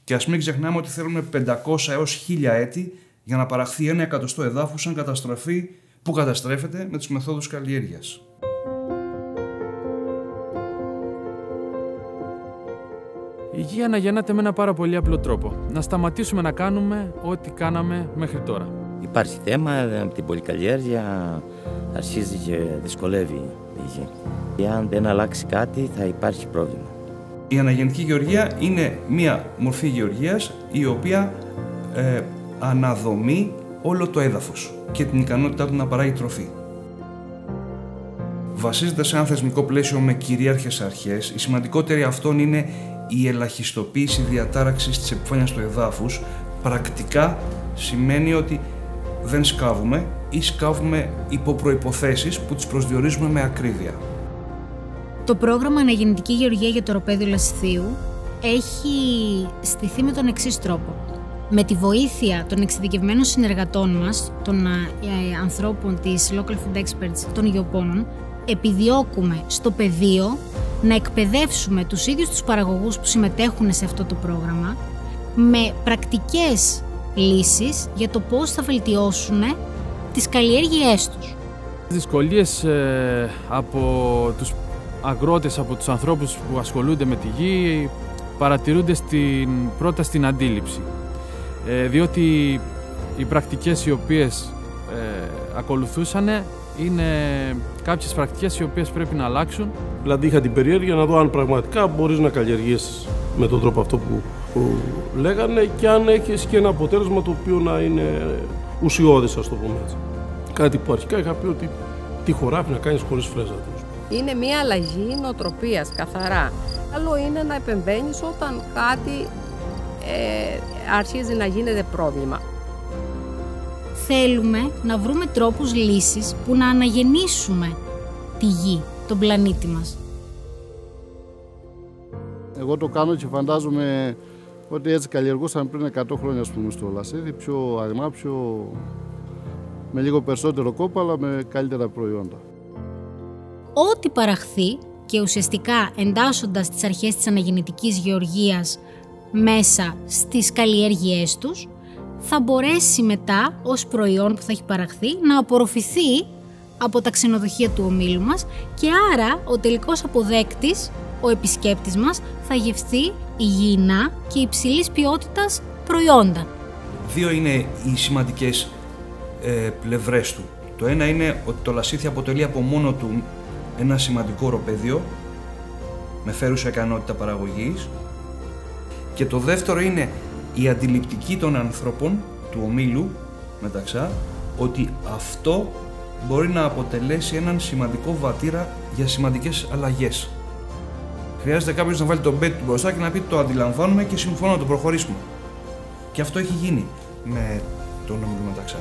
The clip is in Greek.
Και ας μην ξεχνάμε ότι θέλουμε 500 έως 1000 έτη για να παραχθεί 1 εκατοστό εδάφου σαν καταστροφή που καταστρέφεται με τις μεθόδους καλλιέργειας. Η γη αναγεννάται με ένα πάρα πολύ απλό τρόπο. Να σταματήσουμε να κάνουμε ό,τι κάναμε μέχρι τώρα. Υπάρχει θέμα από την πολυκαλλιέργεια, αρχίζει και δυσκολεύει η γη. Εάν δεν αλλάξει κάτι θα υπάρχει πρόβλημα. Η αναγεννητική γεωργία είναι μία μορφή γεωργίας η οποία αναδομεί όλο το έδαφος και την ικανότητά του να παράγει τροφή. Βασίζεται σε ένα θεσμικό πλαίσιο με κυρίαρχες αρχές. Η σημαντικότερη αυτών είναι η ελαχιστοποίηση διατάραξης της επιφάνειας του εδάφους. Πρακτικά σημαίνει ότι δεν σκάβουμε ή σκάβουμε υπό προϋποθέσεις που τις προσδιορίζουμε με ακρίβεια. Το πρόγραμμα Αναγεννητική Γεωργία για το οροπέδιο Λασιθίου έχει στηθεί με τον εξής τρόπο. Με τη βοήθεια των εξειδικευμένων συνεργατών μας, των ανθρώπων της Local Food Experts των Γεωπόνων, επιδιώκουμε στο πεδίο να εκπαιδεύσουμε τους ίδιους τους παραγωγούς που συμμετέχουν σε αυτό το πρόγραμμα με πρακτικές λύσεις για το πώς θα βελτιώσουν τις καλλιέργειές τους. Δυσκολίες από τους αγρότες, από τους ανθρώπους που ασχολούνται με τη γη παρατηρούνται πρώτα στην αντίληψη. Διότι οι πρακτικές οι οποίες ακολουθούσαν είναι κάποιες πρακτικές οι οποίες πρέπει να αλλάξουν. Δηλαδή είχα την περιέργεια να δω αν πραγματικά μπορείς να καλλιεργήσεις με τον τρόπο αυτό που λέγανε και αν έχεις και ένα αποτέλεσμα το οποίο να είναι ουσιώδης, ας το πούμε έτσι. Κάτι που αρχικά είχα πει ότι τι χωράφι να κάνεις χωρίς φρέζα. Είναι μια αλλαγή νοοτροπίας καθαρά. Καλό είναι να επεμβαίνεις όταν κάτι αρχίζει να γίνεται πρόβλημα. Θέλουμε να βρούμε τρόπους λύσης που να αναγεννήσουμε τη γη, τον πλανήτη μας. Εγώ το κάνω και φαντάζομαι ότι έτσι καλλιεργούσαν πριν 100 χρόνια, ας πούμε, στο Λασίδι, πιο αγνά, με λίγο περισσότερο κόπο, αλλά με καλύτερα προϊόντα. Ό,τι παραχθεί και ουσιαστικά εντάσσοντας τις αρχές της αναγεννητικής γεωργίας μέσα στις καλλιέργειές τους, θα μπορέσει μετά ως προϊόν που θα έχει παραχθεί να απορροφηθεί από τα ξενοδοχεία του ομίλου μας και άρα ο τελικός αποδέκτης, ο επισκέπτης μας, θα γευθεί υγιεινά και υψηλής ποιότητας προϊόντα. Δύο είναι οι σημαντικές πλευρές του. Το ένα είναι ότι το Λασίθι αποτελεί από μόνο του ένα σημαντικό οροπέδιο με φέρουσα ικανότητα παραγωγής και το δεύτερο είναι η αντιληπτική των ανθρώπων του ομίλου μεταξά ότι αυτό μπορεί να αποτελέσει έναν σημαντικό βατήρα για σημαντικές αλλαγές. Χρειάζεται κάποιος να βάλει τον πέτη του μπροστά και να πει το αντιλαμβάνομαι και συμφωνώ να το προχωρήσουμε. Και αυτό έχει γίνει με τον ομίλο μεταξά.